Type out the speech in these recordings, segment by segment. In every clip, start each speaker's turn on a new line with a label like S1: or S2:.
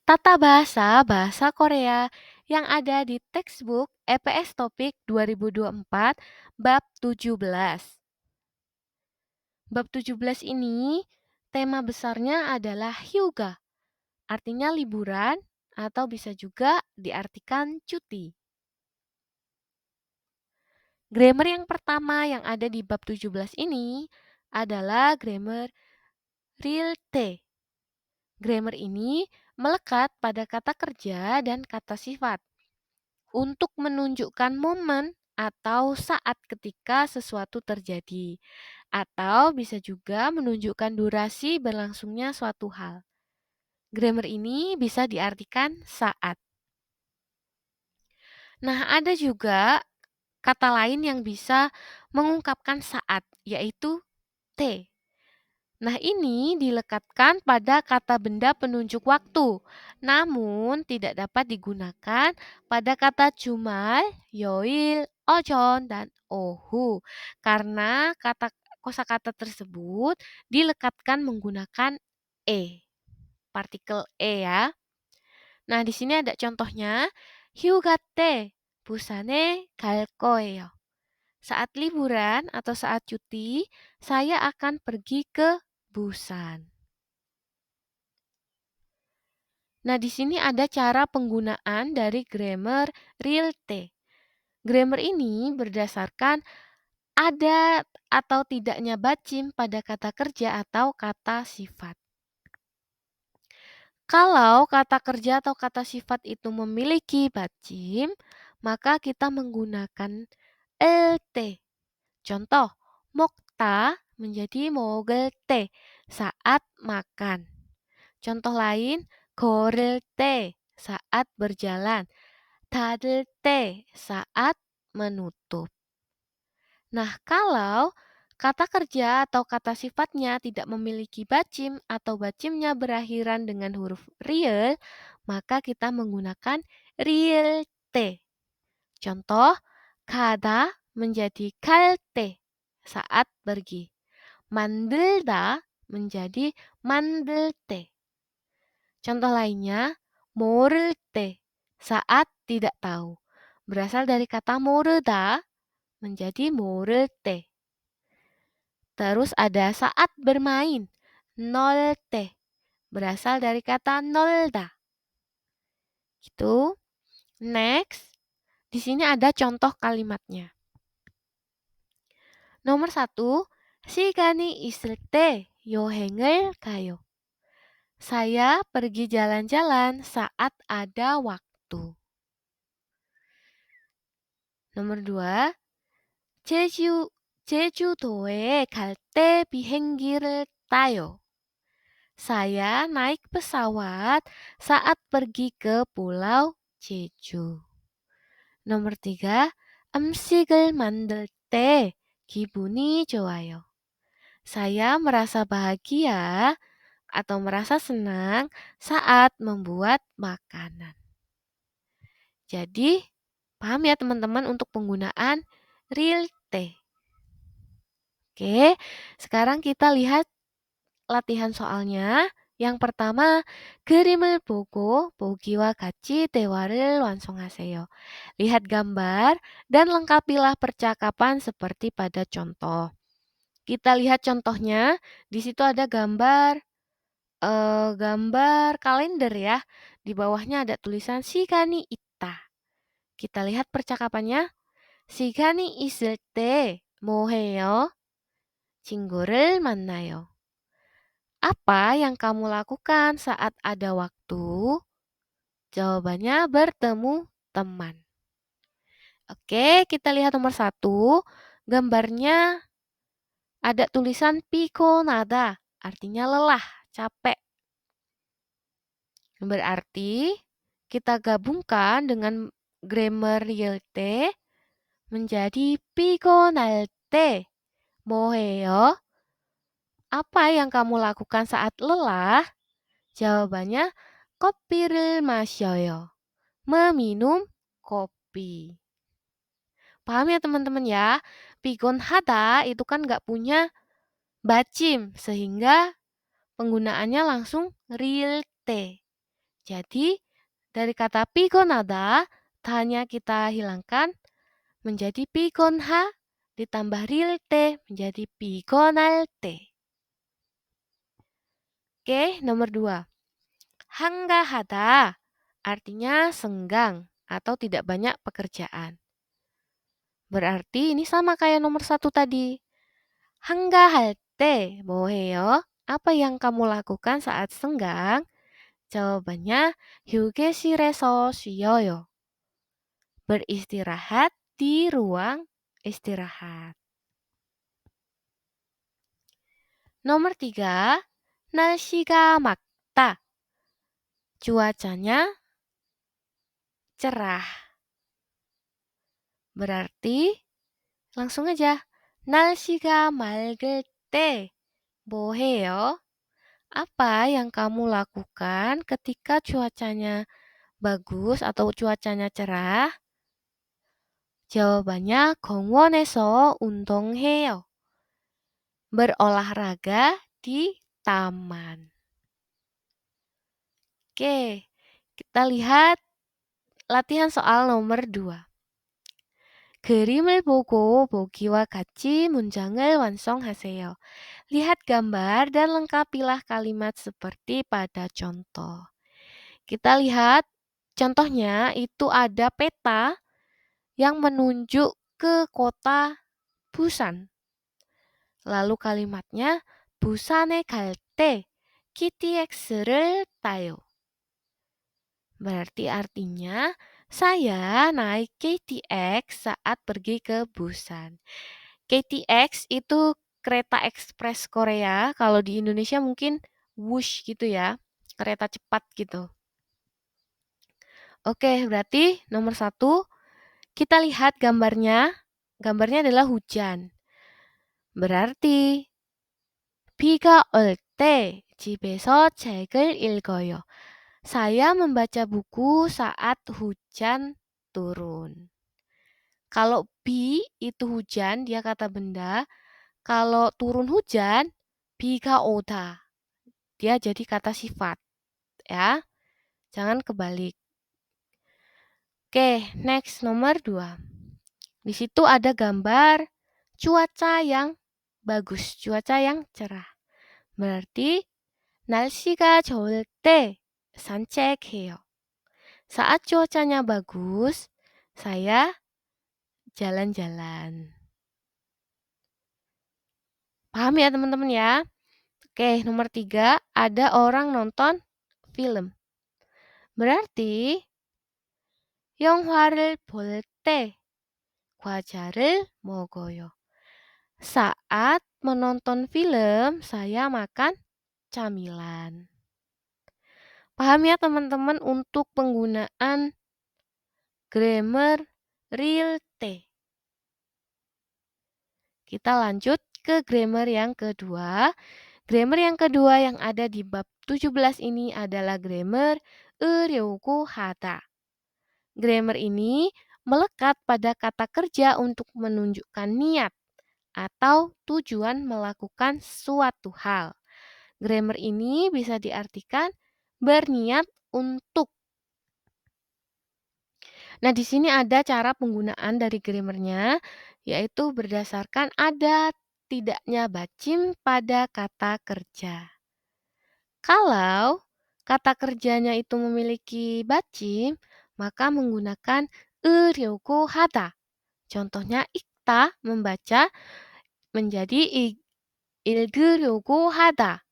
S1: Tata bahasa bahasa Korea yang ada di textbook EPS Topik 2024 bab 17. Bab 17 ini tema besarnya adalah hyuga, artinya liburan atau bisa juga diartikan cuti. Grammar yang pertama yang ada di bab 17 ini adalah grammar real T. Grammar ini melekat pada kata kerja dan kata sifat untuk menunjukkan momen atau saat ketika sesuatu terjadi, atau bisa juga menunjukkan durasi berlangsungnya suatu hal. Grammar ini bisa diartikan saat. Nah, ada juga kata lain yang bisa mengungkapkan saat, yaitu T. Nah, ini dilekatkan pada kata benda penunjuk waktu, namun tidak dapat digunakan pada kata jumal, yoil, ojon, dan ohu, karena kata kosakata tersebut dilekatkan menggunakan e, partikel e ya. Nah, di sini ada contohnya, hyugate busane 갈 거예요. Saat liburan atau saat cuti, saya akan pergi ke Busan. Nah, di sini ada cara penggunaan dari grammar real T. Grammar ini berdasarkan ada atau tidaknya bacim pada kata kerja atau kata sifat. Kalau kata kerja atau kata sifat itu memiliki bacim, maka kita menggunakan LT. Contoh, mokta menjadi mogel T saat makan. Contoh lain, gorel T saat berjalan, 닫을 T saat menutup. Nah, kalau kata kerja atau kata sifatnya tidak memiliki bacim atau bacimnya berakhiran dengan huruf real, maka kita menggunakan real T. Contoh, 가다 menjadi 갈 T saat pergi. 만들다 menjadi 만들 T. Contoh lainnya, 모를 때 saat tidak tahu. Berasal dari kata 모르다 menjadi 모를 때. Terus ada saat bermain, 놀 때. Berasal dari kata 놀다. Gitu. Next, di sini ada contoh kalimatnya. Nomor 1, 시간이 있을 때 여행을 가요. Saya pergi jalan-jalan saat ada waktu. Nomor 2, 제주도에 갈 때 비행기를 타요. Saya naik pesawat saat pergi ke Pulau Jeju. Nomor 3, 음식을 만들 때 기분이 좋아요. Saya merasa bahagia atau merasa senang saat membuat makanan. Jadi, paham ya teman-teman untuk penggunaan real T. Oke, sekarang kita lihat latihan soalnya. Yang pertama, 그림을 보고 보기와 같이 대화를 완성하세요. Lihat gambar dan lengkapilah percakapan seperti pada contoh. Kita lihat contohnya. Di situ ada gambar gambar kalender ya. Di bawahnya ada tulisan 시간이 있다. Kita lihat percakapannya. 시간이 있을 때 뭐 해요? 친구를 만나요. Apa yang kamu lakukan saat ada waktu? Jawabannya bertemu teman. Oke, kita lihat nomor 1. Gambarnya ada tulisan pikonada, artinya lelah, capek. Berarti kita gabungkan dengan grammar real T menjadi 피곤할 때 뭐 해요? Apa yang kamu lakukan saat lelah? Jawabannya 커피를 마셔요. Meminum kopi. Paham ya teman-teman ya? 피곤하다 itu kan nggak punya bacim sehingga penggunaannya langsung real T. Jadi, dari kata pigonada, hanya kita hilangkan menjadi pigonha, ditambah rilte menjadi pigonalte. Oke, nomor 2. Hanggahada artinya senggang atau tidak banyak pekerjaan. Berarti ini sama kayak nomor 1 tadi. 한가할 때 뭐해요? Apa yang kamu lakukan saat senggang? Jawabannya 휴게실에서 쉬어요. Beristirahat di ruang istirahat. Nomor 3, 날씨가 맑다. Cuacanya cerah. Berarti langsung aja. 날씨가 맑을 때 뭐해요? Apa yang kamu lakukan ketika cuacanya bagus atau cuacanya cerah? Jawabannya 공원에서 운동해요. Berolahraga di taman. Oke, kita lihat latihan soal nomor 2. 그림을 보고 보기와 같이 문장을 완성하세요. Lihat gambar dan lengkapilah kalimat seperti pada contoh. Kita lihat contohnya itu ada peta yang menunjuk ke kota Busan. Lalu kalimatnya 부산에 갈 때 KTX를 타요. Berarti artinya saya naik KTX saat pergi ke Busan. KTX itu kereta ekspres Korea. Kalau di Indonesia mungkin Wush gitu ya. Kereta cepat gitu. Oke, berarti nomor 1 kita lihat gambarnya. Gambarnya adalah hujan. Berarti 비가 올 때 집에서 책을 읽어요. Saya membaca buku saat hujan turun. Kalau bi itu hujan, dia kata benda. Kalau turun hujan, 비가 오다. Dia jadi kata sifat, ya. Jangan kebalik. Oke, next nomor 2. Di situ ada gambar cuaca yang bagus, cuaca yang cerah. Berarti 날씨가 좋을 때 산책해요. Saat cuacanya bagus, saya jalan-jalan. Paham ya teman-teman ya? Oke, nomor 3, ada orang nonton film. Berarti 영화를 볼 때 과자를 먹어요. Saat menonton film, saya makan camilan. Paham ya teman-teman untuk penggunaan grammar real T. Kita lanjut ke grammar yang kedua. Grammar yang kedua yang ada di bab 17 ini adalah grammar 으려고 하다. Grammar ini melekat pada kata kerja untuk menunjukkan niat atau tujuan melakukan suatu hal. Grammar ini bisa diartikan berniat untuk. Nah, di sini ada cara penggunaan dari grammarnya, yaitu berdasarkan ada tidaknya bacim pada kata kerja. Kalau kata kerjanya itu memiliki bacim, maka menggunakan 으려고 하다. Contohnya ikta membaca menjadi 읽으려고 하다.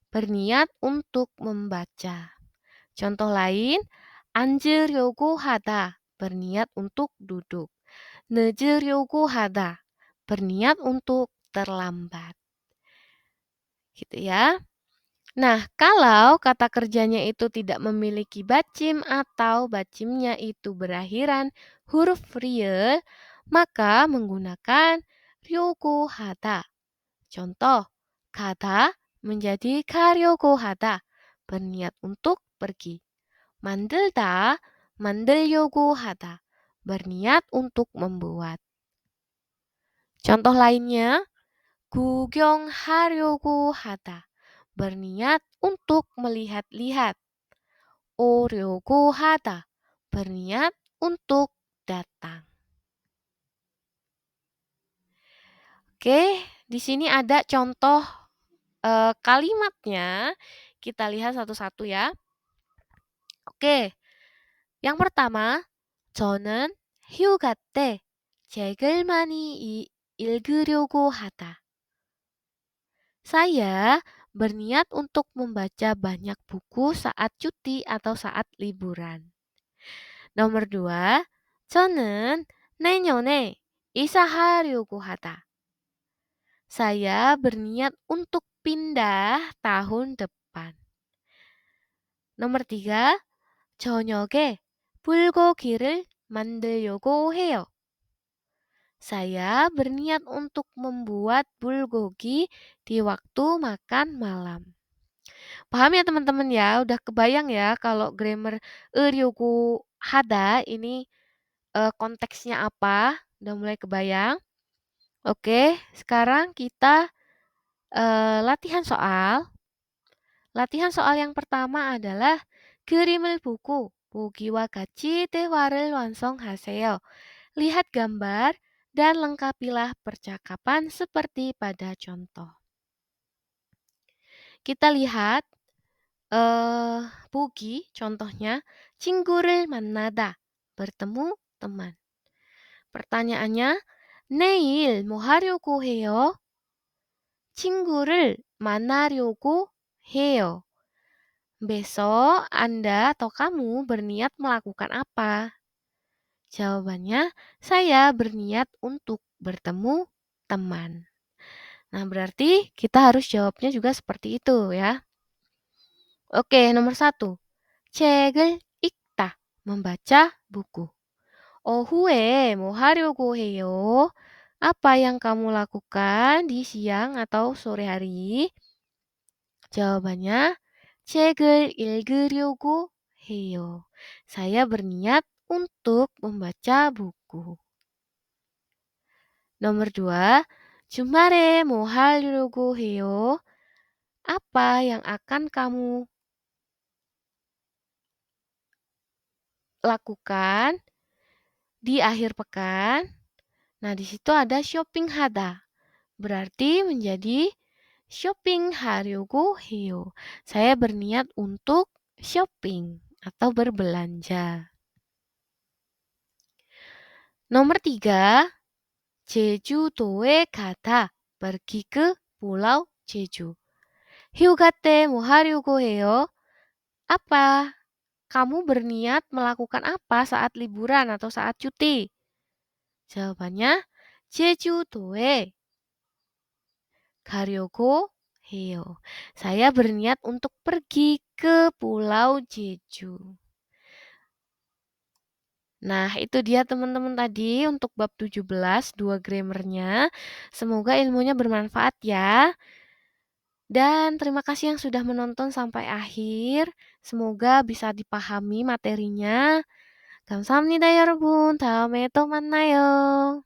S1: Berniat untuk membaca. Contoh lain, 앉으려고 하다. Berniat untuk duduk. 늦으려고 하다. Berniat untuk terlambat. Gitu ya. Nah, kalau kata kerjanya itu tidak memiliki bacim atau bacimnya itu berakhiran huruf real, maka menggunakan ryogo hada. Contoh, kata menjadi karyogo hada, berniat untuk pergi. 만들다, 만들려고 하다, berniat untuk membuat. Contoh lainnya, 구경하려고 하다, berniat untuk melihat-lihat. 오려고 하다. Berniat untuk datang. Oke, di sini ada contoh kalimatnya. Kita lihat satu-satu ya. Oke, yang pertama, 저는 휴가 때 책을 많이 읽으려고 하다. Saya berniat untuk membaca banyak buku saat cuti atau saat liburan. Nomor dua, 저는 내년에 이사하려고 하다. Saya berniat untuk pindah tahun depan. Nomor tiga, 저녁에 불고기를 만들려고 해요. Saya berniat untuk membuat bulgogi di waktu makan malam. Paham ya teman-teman ya? Udah kebayang ya kalau grammar euryugu hada ini konteksnya apa? Udah mulai kebayang? Oke, sekarang kita latihan soal. Latihan soal yang pertama adalah 그림을 보고 보기와 같이 대화를 완성하세요. Lihat gambar dan lengkapilah percakapan seperti pada contoh. Kita lihat 보기 contohnya 친구를 만나다 bertemu teman. pertanyaannya 내일 뭐 하려고 해요? 친구를 만나려고 해요. Besok Anda atau kamu berniat melakukan apa? Jawabannya, saya berniat untuk bertemu teman. Nah, berarti kita harus jawabnya juga seperti itu ya. Oke, nomor satu. 책을 읽다, membaca buku. 오후에 뭐 하려고 해요? Apa yang kamu lakukan di siang atau sore hari? Jawabannya, 책을 읽으려고 해요. Saya berniat untuk membaca buku. Nomor dua, 주말에 뭐 하려고 해요? Apa yang akan kamu lakukan di akhir pekan? Nah, di situ ada shopping hada. Berarti menjadi shopping 하려고 해요. Saya berniat untuk shopping atau berbelanja. Nomor tiga, 제주도에 가다. Pergi ke Pulau Jeju. 휴가 때 뭐 하려고 해요? Apa? Kamu berniat melakukan apa saat liburan atau saat cuti? Jawabannya, 제주도에 가려고 해요. Saya berniat untuk pergi ke Pulau Jeju. Nah, itu dia teman-teman tadi untuk bab 17, dua grammarnya. Semoga ilmunya bermanfaat ya. Dan terima kasih yang sudah menonton sampai akhir. Semoga bisa dipahami materinya. 감사합니다, 여러분. 다음에 또 만나요.